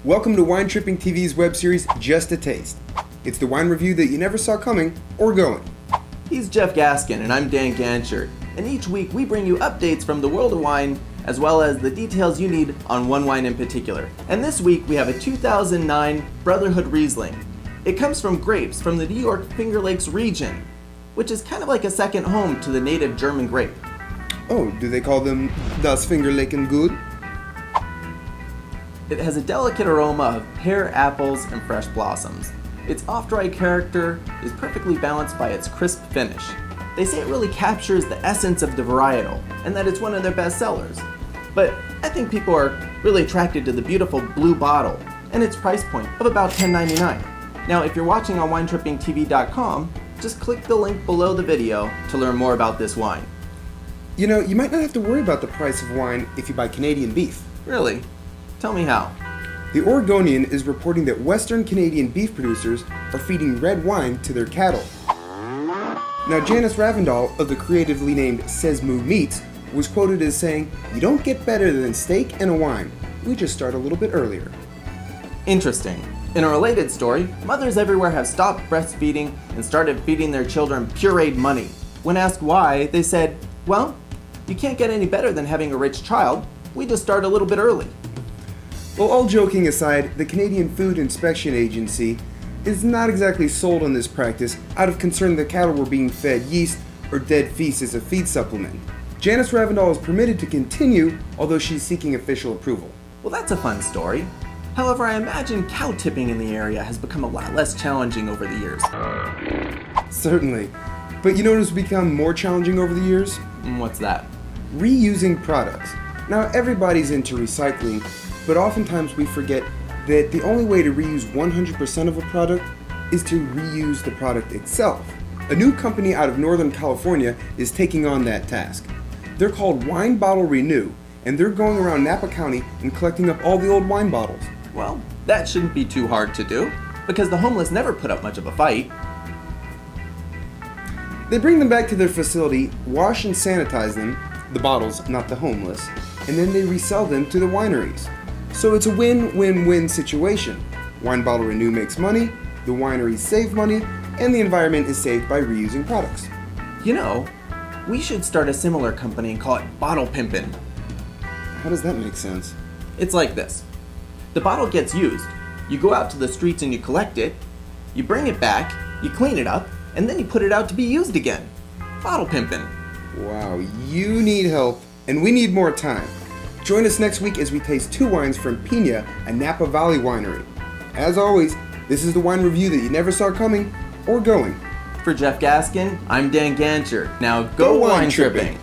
Welcome to Wine Tripping TV's web series, Just a Taste. It's the wine review that you never saw coming or going. He's Jeff Gaskin, and I'm Dan Ganshirt, and each week we bring you updates from the world of wine, as well as the details you need on one wine in particular. And this week we have a 2009 Brotherhood Riesling. It comes from grapes from the New York Finger Lakes region, which is kind of like a second home to the native German grape. Oh, do they call them Das Fingerleken Gut? It has a delicate aroma of pear, apples, and fresh blossoms. Its off-dry character is perfectly balanced by its crisp finish. They say it really captures the essence of the varietal, and that it's one of their best sellers. But I think people are really attracted to the beautiful blue bottle, and its price point of about $10.99. Now, if you're watching on winetrippingtv.com, just click the link below the video to learn more about this wine. You know, you might not have to worry about the price of wine if you buy Canadian beef. Really? Tell me how. The Oregonian is reporting that Western Canadian beef producers are feeding red wine to their cattle. Now, Janice Ravndal of the creatively named Sesmu Meats was quoted as saying, "You don't get better than steak and a wine. We just start a little bit earlier." Interesting. In a related story, mothers everywhere have stopped breastfeeding and started feeding their children pureed money. When asked why, they said, well, you can't get any better than having a rich child. We just start a little bit early. Well, all joking aside, the Canadian Food Inspection Agency is not exactly sold on this practice out of concern that cattle were being fed yeast or dead feces as a feed supplement. Janice Ravndal is permitted to continue, although she's seeking official approval. Well, that's a fun story. However, I imagine cow tipping in the area has become a lot less challenging over the years. Certainly. But you know what has become more challenging over the years? What's that? Reusing products. Now, everybody's into recycling, but oftentimes we forget that the only way to reuse 100% of a product is to reuse the product itself. A new company out of Northern California is taking on that task. They're called Wine Bottle Renew, and they're going around Napa County and collecting up all the old wine bottles. Well, that shouldn't be too hard to do, because the homeless never put up much of a fight. They bring them back to their facility, wash and sanitize them, the bottles, not the homeless, and then they resell them to the wineries. So it's a win-win-win situation. Wine Bottle Renew makes money, the wineries save money, and the environment is saved by reusing products. You know, we should start a similar company and call it Bottle Pimpin'. How does that make sense? It's like this. The bottle gets used. You go out to the streets and you collect it, you bring it back, you clean it up, and then you put it out to be used again. Bottle Pimpin'. Wow, you need help, and we need more time. Join us next week as we taste two wines from Pina, a Napa Valley winery. As always, this is the wine review that you never saw coming or going. For Jeff Gaskin, I'm Dan Ganshirt. Now go wine tripping.